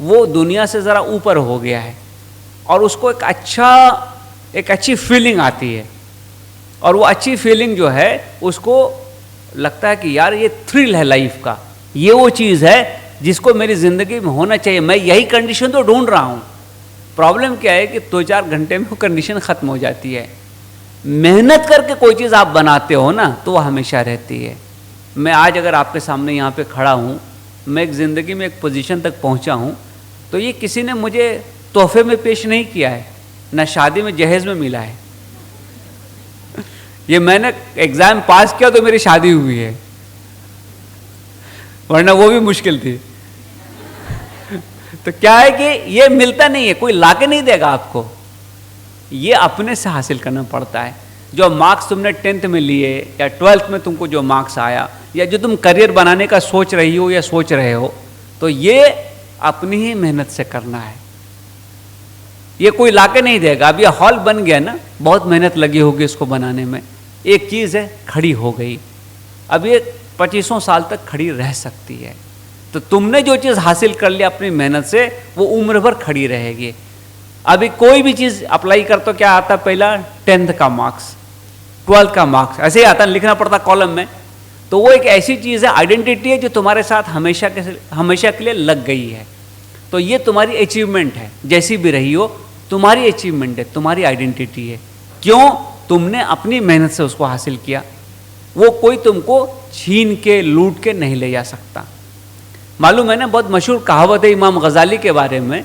وہ دنیا سے ذرا اوپر ہو گیا ہے اور اس کو ایک اچھی فیلنگ آتی ہے, اور وہ اچھی فیلنگ جو ہے اس کو لگتا ہے کہ یار یہ تھرل ہے لائف کا, یہ وہ چیز ہے جس کو میری زندگی میں ہونا چاہیے, میں یہی کنڈیشن تو ڈھونڈ رہا ہوں. پرابلم کیا ہے کہ 2-4 گھنٹے میں وہ کنڈیشن ختم ہو جاتی ہے. محنت کر کے کوئی چیز آپ بناتے ہو نا تو وہ ہمیشہ رہتی ہے. میں آج اگر آپ کے سامنے یہاں پہ کھڑا ہوں, میں ایک زندگی میں ایک پوزیشن تک پہنچا ہوں, تو یہ کسی نے مجھے تحفے میں پیش نہیں کیا ہے, نہ شادی میں جہیز میں ملا ہے. یہ میں نے ایگزام پاس کیا تو میری شادی ہوئی ہے, ورنہ وہ بھی مشکل تھی. تو کیا ہے کہ یہ ملتا نہیں ہے, کوئی لا کے نہیں دے گا آپ کو, یہ اپنے سے حاصل کرنا پڑتا ہے. جو مارکس تم نے 10th میں لیے یا 12th میں تم کو جو مارکس آیا, یا جو تم کریئر بنانے کا سوچ رہی ہو یا سوچ رہے ہو, تو یہ اپنی ہی محنت سے کرنا ہے. یہ کوئی لا کے نہیں دے گا. اب یہ ہال بن گیا نا, بہت محنت لگی ہوگی اس کو بنانے میں, ایک چیز ہے کھڑی ہو گئی, اب یہ 2500 سال تک کھڑی رہ سکتی ہے. تو تم نے جو چیز حاصل کر لی اپنی محنت سے, وہ عمر بھر کھڑی رہے گی. ابھی کوئی بھی چیز اپلائی کر تو کیا آتا, پہلا 10th کا مارکس, 12th کا مارکس, ایسے ہی آتا, لکھنا پڑتا کالم میں. تو وہ ایک ایسی چیز ہے, آئیڈینٹی ہے, جو تمہارے ساتھ ہمیشہ کے لیے لگ گئی ہے. تو یہ تمہاری اچیومنٹ ہے, جیسی بھی رہی ہو تمہاری اچیومنٹ ہے, تمہاری آئیڈینٹی ہے. کیوں؟ تم نے اپنی محنت سے اس کو حاصل کیا. وہ کوئی تم کو چھین کے لوٹ کے نہیں لے جا سکتا. معلوم ہے نا, بہت مشہور کہاوت ہے امام غزالی کے بارے میں,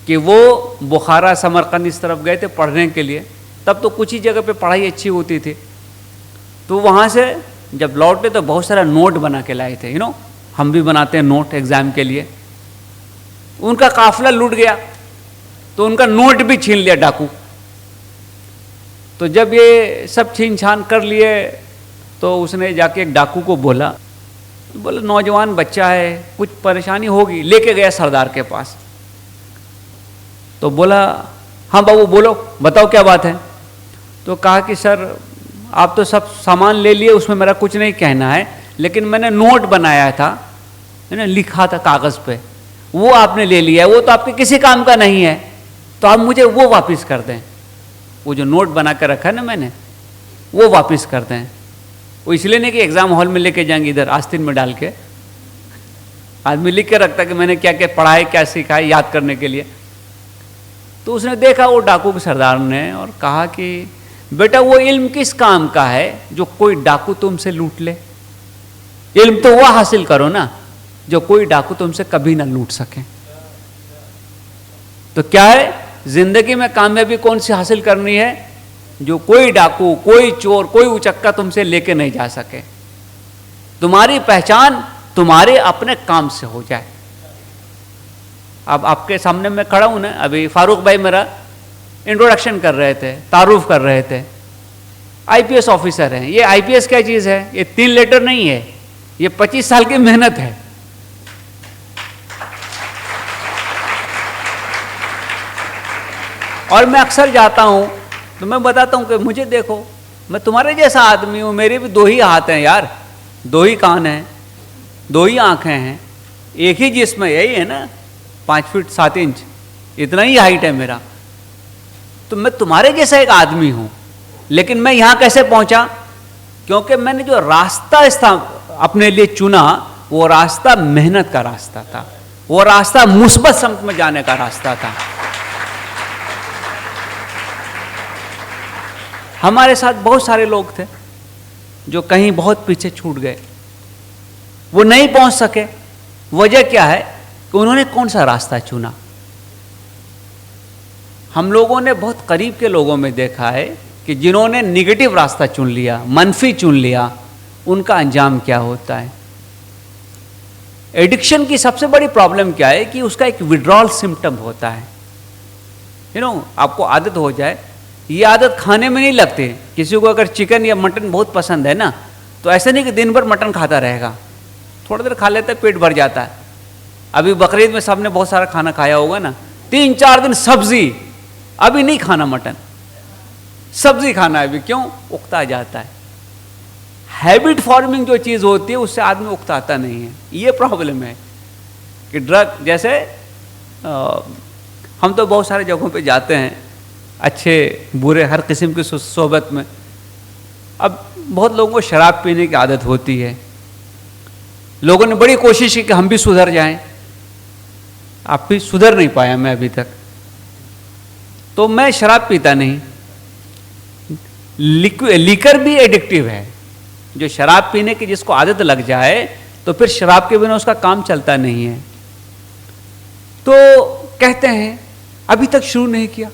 کہ وہ بخارا سمرقند اس طرف گئے تھے پڑھنے کے لیے. تب تو کچھ ہی جگہ پہ پڑھائی اچھی ہوتی تھی. تو وہاں سے جب لوٹے تو بہت سارا نوٹ بنا کے لائے تھے. ہم بھی بناتے ہیں نوٹ ایگزام کے لیے. ان کا قافلہ لوٹ گیا تو ان کا نوٹ بھی چھین لیا ڈاکو. تو جب یہ سب چھین چھان کر لیے تو اس نے جا کے ایک ڈاکو کو بولا نوجوان بچہ ہے, کچھ پریشانی ہوگی. لے کے گیا سردار کے پاس. تو بولا ہاں بابو بولو, بتاؤ کیا بات ہے. تو کہا کہ سر آپ تو سب سامان لے لیے, اس میں میرا کچھ نہیں کہنا ہے, لیکن میں نے نوٹ بنایا تھا, لکھا تھا کاغذ پہ, وہ آپ نے لے لیا ہے, وہ تو آپ کے کسی کام کا نہیں ہے, تو آپ مجھے وہ واپس کر دیں. وہ جو نوٹ بنا کے رکھا ہے نا میں نے, وہ واپس کر دیں. وہ اس لیے نہیں کہ ایگزام ہال میں لے کے جائیں گے ادھر آستین میں ڈال کے, آدمی لکھ کے رکھتا کہ میں نے کیا کیا پڑھا ہے, کیا سیکھا ہے, یاد کرنے کے لیے. تو اس نے دیکھا وہ ڈاکو کے سردار نے, اور کہا کہ بیٹا وہ علم کس کام کا ہے جو کوئی ڈاکو تم سے لوٹ لے. علم تو وہ حاصل کرو نا جو کوئی ڈاکو تم سے کبھی نہ لوٹ سکے. تو کیا ہے, زندگی میں کامیابی کون سی حاصل کرنی ہے, جو کوئی ڈاکو, کوئی چور, کوئی اچکا تم سے لے کے نہیں جا سکے. تمہاری پہچان تمہارے اپنے کام سے ہو جائے. اب آپ کے سامنے میں کھڑا ہوں نا, ابھی فاروق بھائی میرا انٹروڈکشن کر رہے تھے, تعارف کر رہے تھے. IPS آفیسر ہیں. یہ IPS کیا چیز ہے, یہ 3 لیٹر نہیں ہے, یہ 25 سال کی محنت ہے. اور میں اکثر جاتا ہوں تو میں بتاتا ہوں کہ مجھے دیکھو, میں تمہارے جیسا آدمی ہوں, میرے بھی 2 ہی ہاتھ ہیں یار, 2 ہی کان ہیں, 2 ہی آنکھیں ہیں, ایک ہی جسم ہے, یہی ہے نا, 5 فٹ 7 انچ, اتنا ہی ہائٹ ہے میرا. تو میں تمہارے جیسا ایک آدمی ہوں, لیکن میں یہاں کیسے پہنچا, کیونکہ میں نے جو راستہ اپنے لیے چنا, وہ راستہ محنت کا راستہ تھا, وہ راستہ مثبت سمت میں جانے کا راستہ تھا. ہمارے ساتھ بہت سارے لوگ تھے جو کہیں بہت پیچھے چھوٹ گئے, وہ نہیں پہنچ سکے. وجہ کیا ہے کہ انہوں نے کون سا راستہ چنا. ہم لوگوں نے بہت قریب کے لوگوں میں دیکھا ہے کہ جنہوں نے نگیٹو راستہ چن لیا, منفی چن لیا, ان کا انجام کیا ہوتا ہے. ایڈکشن کی سب سے بڑی پرابلم کیا ہے کہ اس کا ایک وڈرال سمٹم ہوتا ہے. آپ کو عادت ہو جائے, یہ عادت کھانے میں نہیں لگتی. کسی کو اگر چکن یا مٹن بہت پسند ہے نا, تو ایسا نہیں کہ دن بھر مٹن کھاتا رہے گا, تھوڑا دیر کھا لیتا ہے, پیٹ بھر جاتا ہے. ابھی بقرعید میں سب نے بہت سارا کھانا کھایا ہوگا نا, 3-4 دن سبزی, ابھی نہیں کھانا مٹن, سبزی کھانا ہے ابھی. کیوں؟ اکتا جاتا ہے. ہیبٹ فارمنگ جو چیز ہوتی ہے اس سے آدمی اکتاتا نہیں ہے. یہ پرابلم ہے کہ ڈرگ, جیسے ہم تو بہت سارے جگہوں پہ جاتے ہیں، اچھے برے ہر قسم کی صحبت میں. اب بہت لوگوں کو شراب پینے کی عادت ہوتی ہے. لوگوں نے بڑی کوشش کی کہ ہم بھی سدھر جائیں، آپ بھی سدھر نہیں پایا میں ابھی تک. تو میں شراب پیتا نہیں. لیکر بھی ایڈکٹیو ہے. جو شراب پینے کی جس کو عادت لگ جائے تو پھر شراب کے بنا اس کا کام چلتا نہیں ہے. تو کہتے ہیں ابھی تک شروع نہیں کیا.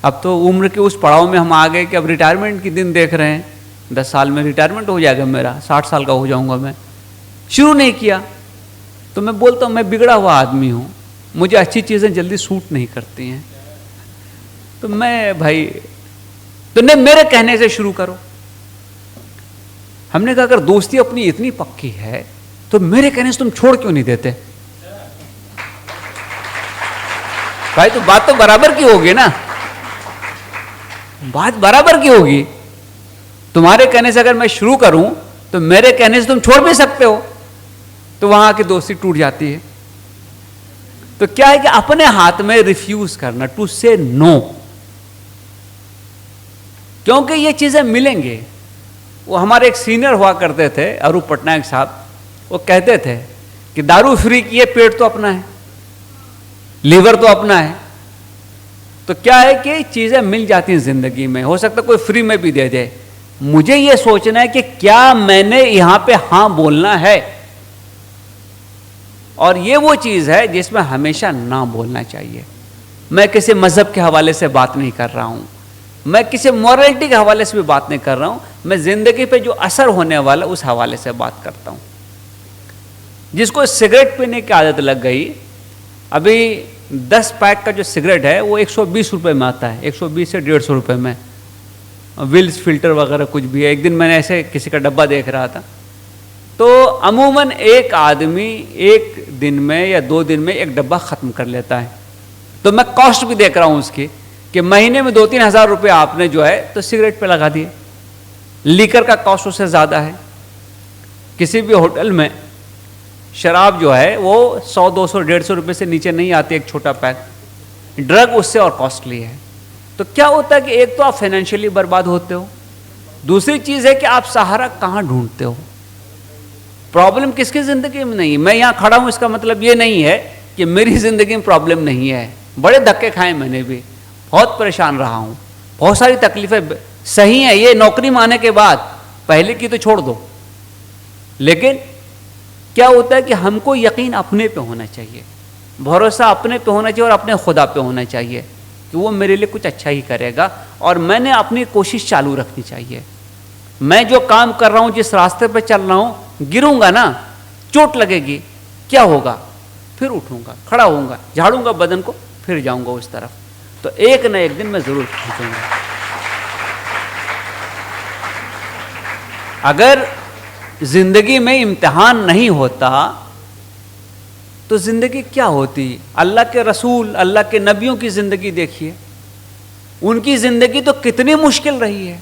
اب تو عمر کے اس پڑاؤ میں ہم آ گئے کہ اب ریٹائرمنٹ کی دن دیکھ رہے ہیں. 10 سال میں ریٹائرمنٹ ہو جائے گا میرا، 60 سال کا ہو جاؤں گا میں. شروع نہیں کیا. تو میں بولتا ہوں میں بگڑا ہوا آدمی ہوں، مجھے اچھی چیزیں جلدی سوٹ نہیں کرتی ہیں. تو میں بھائی تو نہیں، میرے کہنے سے شروع کرو. ہم نے کہا اگر دوستی اپنی اتنی پکی ہے تو میرے کہنے سے تم چھوڑ کیوں نہیں دیتے؟ بھائی تو بات تو برابر کی ہوگی نا، بات برابر کی ہوگی. تمہارے کہنے سے اگر میں شروع کروں تو میرے کہنے سے تم چھوڑ بھی سکتے ہو. تو وہاں کی دوستی ٹوٹ جاتی ہے. تو کیا ہے کہ اپنے ہاتھ میں ریفیوز کرنا، ٹو سے نو. کیونکہ یہ چیزیں ملیں گے. وہ ہمارے ایک سینئر ہوا کرتے تھے اروپ پٹنائک صاحب، وہ کہتے تھے کہ دارو فری کیے پیٹ تو اپنا ہے، لیور تو اپنا ہے. تو کیا ہے کہ چیزیں مل جاتی ہیں زندگی میں. ہو سکتا ہے کوئی فری میں بھی دے دے. مجھے یہ سوچنا ہے کہ کیا میں نے یہاں پہ ہاں بولنا ہے. اور یہ وہ چیز ہے جس میں ہمیشہ نہ بولنا چاہیے. میں کسی مذہب کے حوالے سے بات نہیں کر رہا ہوں، میں کسی مورلٹی کے حوالے سے بھی بات نہیں کر رہا ہوں. میں زندگی پہ جو اثر ہونے والا اس حوالے سے بات کرتا ہوں. جس کو سگریٹ پینے کی عادت لگ گئی، ابھی 10 پیک کا جو سگریٹ ہے وہ 120 روپے میں آتا ہے، 120 سے 150 روپے میں. ولز فلٹر وغیرہ کچھ بھی ہے. ایک دن میں نے ایسے کسی کا ڈبہ دیکھ رہا تھا. تو عموماً ایک آدمی ایک دن میں یا 2 دن میں ایک ڈبہ ختم کر لیتا ہے. تو میں کاسٹ بھی دیکھ رہا ہوں اس کی کہ مہینے میں 2-3 ہزار روپے آپ نے جو ہے تو سگریٹ پہ لگا دیے. لیکر کا کاسٹ اس سے زیادہ ہے. کسی بھی ہوٹل میں شراب جو ہے وہ 100, 200, 150 روپے سے نیچے نہیں آتی ایک چھوٹا پیک. ڈرگ اس سے اور کاسٹلی ہے. تو کیا ہوتا ہے کہ ایک تو آپ فائنینشلی برباد ہوتے ہو، دوسری چیز ہے کہ آپ سہارا کہاں ڈھونڈتے ہو. پرابلم کس کی زندگی میں نہیں. میں یہاں کھڑا ہوں اس کا مطلب یہ نہیں ہے کہ میری زندگی میں پرابلم نہیں ہے. بڑے دھکے کھائے میں نے بھی، بہت پریشان رہا ہوں، بہت ساری تکلیفیں صحیح ہیں. یہ نوکری میں آنے کے بعد پہلے کی تو چھوڑ دو. لیکن کیا ہوتا ہے کہ ہم کو یقین اپنے پہ ہونا چاہیے، بھروسہ اپنے پہ ہونا چاہیے اور اپنے خدا پہ ہونا چاہیے کہ وہ میرے لیے کچھ اچھا ہی کرے گا. اور میں نے اپنی کوشش چالو رکھنی چاہیے. میں جو کام کر رہا ہوں، جس راستے پہ چل رہا ہوں، گروں گا نا، چوٹ لگے گی، کیا ہوگا؟ پھر اٹھوں گا، کھڑا ہوں گا، جھاڑوں گا بدن کو، پھر جاؤں گا اس طرف. تو ایک نہ ایک دن میں ضرور پہنچوں گا. اگر زندگی میں امتحان نہیں ہوتا تو زندگی کیا ہوتی؟ اللہ کے رسول، اللہ کے نبیوں کی زندگی دیکھیے، ان کی زندگی تو کتنی مشکل رہی ہے.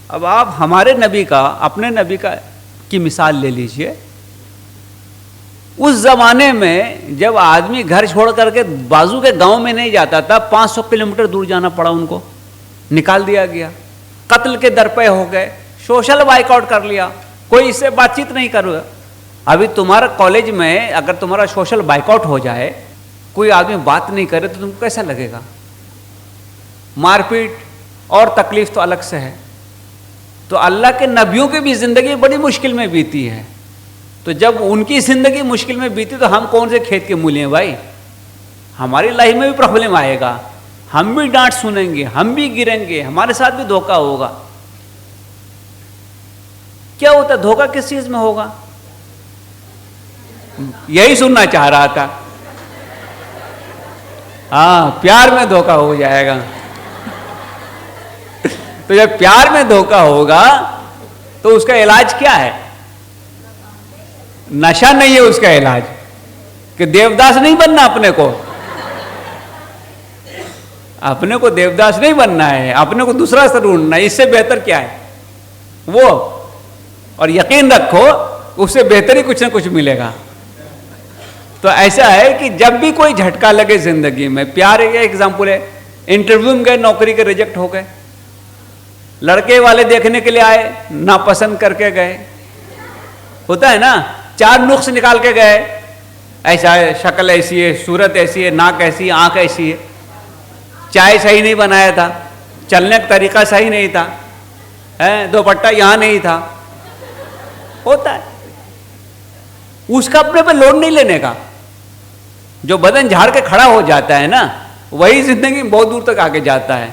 اب آپ ہمارے نبی کا، اپنے نبی کا کی مثال لے لیجئے. اس زمانے میں جب آدمی گھر چھوڑ کر کے بازو کے گاؤں میں نہیں جاتا تھا، 500 کلومیٹر دور جانا پڑا، ان کو نکال دیا گیا، قتل کے درپے ہو گئے، سوشل بائیک آؤٹ کر لیا، کوئی اس سے بات چیت نہیں کر رہا. ابھی تمہارا کالج میں اگر تمہارا سوشل بائیک آؤٹ ہو جائے، کوئی آدمی بات نہیں کرے تو تم کو کیسا لگے گا؟ مار پیٹ اور تکلیف تو الگ سے ہے. تو اللہ کے نبیوں کی بھی زندگی بڑی مشکل میں بیتی ہے. تو جب ان کی زندگی مشکل میں بیتی تو ہم کون سے کھیت کے مولی ہیں بھائی؟ ہماری لائف میں بھی پرابلم آئے گا، ہم بھی ڈانٹ سنیں گے، ہم بھی گریں گے، ہمارے ساتھ بھی دھوکہ ہوگا. کیا ہوتا ہے دھوکہ کس چیز میں ہوگا؟ یہی سننا چاہ رہا تھا. ہاں، پیار میں دھوکہ ہو جائے گا. تو جب پیار میں دھوکہ ہوگا تو اس کا علاج کیا ہے؟ نشہ نہیں ہے اس کا علاج، کہ دیوداس نہیں بننا اپنے کو. اپنے کو دیوداس نہیں بننا ہے، اپنے کو دوسرا راستہ ڈھونڈنا ہے. اس سے بہتر کیا ہے وہ؟ اور یقین رکھو اس سے بہتر ہی کچھ نہ کچھ ملے گا. تو ایسا ہے کہ جب بھی کوئی جھٹکا لگے زندگی میں, پیار ایک ایگزامپل ہے, انٹرویو میں گئے, نوکری کے ریجیکٹ ہو گئے, لڑکے والے دیکھنے کے لیے آئے, ناپسند کر کے گئے, ہوتا ہے نا, 4 نقص نکال کے گئے, ایسا ہے, شکل ایسی ہے, صورت ایسی ہے, ناک ایسی ہے, آنکھ ایسی ہے, چائے صحیح نہیں بنایا تھا, چلنے کا طریقہ صحیح نہیں تھا, دوپٹہ یہاں نہیں تھا, ہوتا ہے. اس کا اپنے پہ لوڈ نہیں لینے کا. جو بدن جھاڑ کے کھڑا ہو جاتا ہے نا, وہی زندگی میں بہت دور تک آگے جاتا ہے.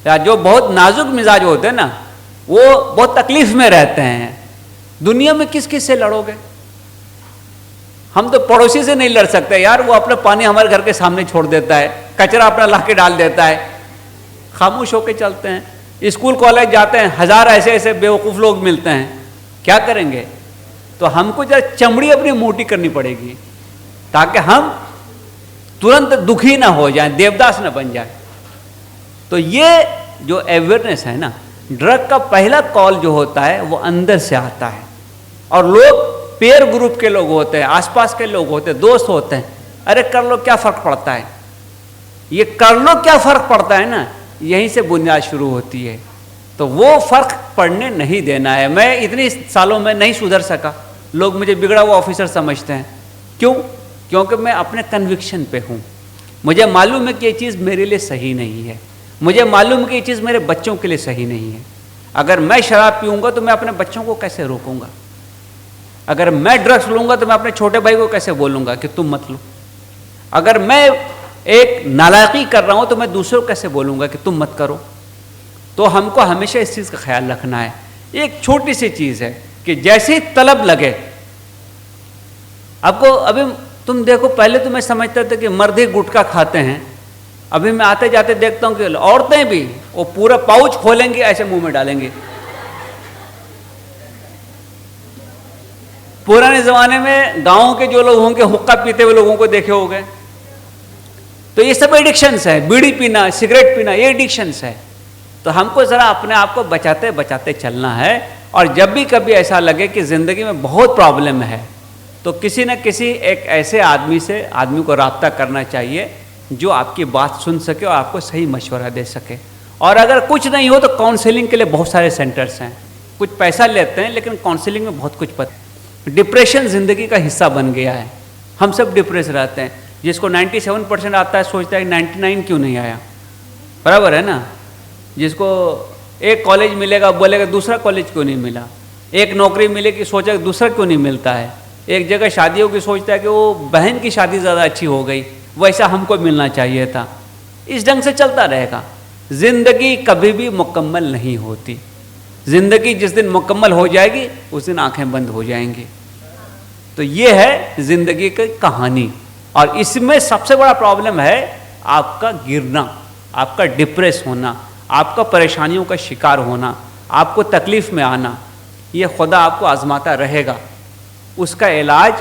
یا جو بہت نازک مزاج ہوتے ہیں نا, وہ بہت تکلیف میں رہتے ہیں. دنیا میں کس کس سے لڑو گے؟ ہم تو پڑوسی سے نہیں لڑ سکتے یار, وہ اپنا پانی ہمارے گھر کے سامنے چھوڑ دیتا ہے, کچرا اپنا لا کے ڈال دیتا ہے, خاموش ہو کے چلتے ہیں. اسکول کالج جاتے ہیں, 1000 ایسے ایسے بیوقوف لوگ ملتے ہیں, کیا کریں گے؟ تو ہم کو ذرا چمڑی اپنی موٹی کرنی پڑے گی تاکہ ہم ترنت دکھی نہ ہو جائیں, دیوداس نہ بن جائیں. تو یہ جو اویئرنیس ہے نا, ڈرگ کا پہلا کال جو ہوتا ہے وہ اندر سے آتا ہے. اور لوگ پیئر گروپ کے لوگ ہوتے ہیں, آس پاس کے لوگ ہوتے ہیں, دوست ہوتے ہیں, ارے کر لو کیا فرق پڑتا ہے. یہ کر لو کیا فرق پڑتا ہے نا, یہیں سے بنیاد شروع ہوتی ہے. تو وہ فرق پڑنے نہیں دینا ہے. میں اتنی سالوں میں نہیں سدھر سکا, لوگ مجھے بگڑا ہوا آفیسر سمجھتے ہیں. کیوں؟ کیونکہ میں اپنے کنوکشن پہ ہوں. مجھے معلوم ہے کہ یہ چیز میرے لیے صحیح نہیں ہے, مجھے معلوم ہے کہ یہ چیز میرے بچوں کے لیے صحیح نہیں ہے. اگر میں شراب پیوں گا تو میں اپنے بچوں کو کیسے روکوں گا؟ اگر میں ڈرگس لوں گا تو میں اپنے چھوٹے بھائی کو کیسے بولوں گا کہ تم مت لو؟ اگر میں ایک نالائقی کر رہا ہوں تو میں دوسروں کو کیسے بولوں گا کہ تم مت کرو؟ تو ہم کو ہمیشہ اس چیز کا خیال رکھنا ہے. ایک چھوٹی سی چیز ہے کہ جیسے طلب لگے, آپ کو ابھی تم دیکھو, پہلے تو میں سمجھتا تھا کہ مرد ہی گٹکا کھاتے ہیں, ابھی میں آتے جاتے دیکھتا ہوں کہ عورتیں بھی وہ پورا پاؤچ کھولیں گی, ایسے منہ میں ڈالیں گی. پرانے زمانے میں گاؤں کے جو لوگ ہوں گے حقہ پیتے ہوئے لوگوں کو دیکھے ہو گئے. تو یہ سب ایڈکشنس ہے, بیڑی پینا, سگریٹ پینا, یہ ایڈکشنس ہے. تو ہم کو ذرا اپنے آپ کو بچاتے بچاتے چلنا ہے. اور جب بھی کبھی ایسا لگے کہ زندگی میں بہت پرابلم ہے تو کسی نہ کسی ایک ایسے آدمی کو رابطہ کرنا چاہیے جو آپ کی بات سن سکے اور آپ کو صحیح مشورہ دے سکے. اور اگر کچھ نہیں ہو تو کاؤنسلنگ کے لیے بہت سارے سینٹرز ہیں, کچھ پیسہ لیتے ہیں لیکن کاؤنسلنگ میں بہت کچھ پتہ. ڈپریشن زندگی کا حصہ بن گیا ہے, ہم سب ڈپریس رہتے ہیں. جس کو 97% آتا ہے سوچتا ہے 99 کیوں نہیں آیا, برابر ہے نا. جس کو ایک کالج ملے گا بولے گا دوسرا کالج کیوں نہیں ملا, ایک نوکری ملے گی سوچے گا دوسرا کیوں نہیں ملتا ہے, ایک جگہ شادی ہوگی سوچتا ہے کہ وہ بہن کی شادی زیادہ اچھی ہو گئی, ویسا ہم کو ملنا چاہیے تھا. اس ڈھنگ سے چلتا رہے گا. زندگی کبھی بھی مکمل نہیں ہوتی. زندگی جس دن مکمل ہو جائے گی اس دن آنکھیں بند ہو جائیں گی. تو یہ ہے زندگی کی کہانی. اور اس میں سب سے بڑا پرابلم ہے آپ کا گرنا, آپ کا ڈپریس ہونا, آپ کا پریشانیوں کا شکار ہونا, آپ کو تکلیف میں آنا. یہ خدا آپ کو آزماتا رہے گا. اس کا علاج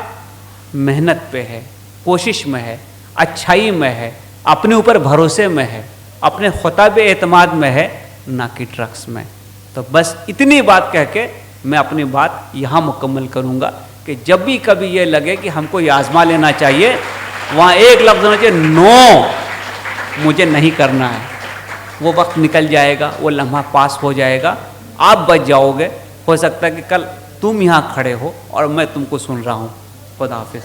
محنت پہ ہے, کوشش میں ہے, اچھائی میں ہے, اپنے اوپر بھروسے میں ہے, اپنے خدا پہ اعتماد میں ہے, نہ کہ ڈرگس میں. تو بس اتنی بات کہہ کے میں اپنی بات یہاں مکمل کروں گا کہ جب بھی کبھی یہ لگے کہ ہم کو یہ آزما لینا چاہیے, وہاں ایک لفظ ہونا چاہیے, نو, مجھے نہیں کرنا ہے. وہ وقت نکل جائے گا, وہ لمحہ پاس ہو جائے گا, آپ بچ جاؤ گے. ہو سکتا ہے کہ کل تم یہاں کھڑے ہو اور میں تم کو سن رہا ہوں. خدا حافظ.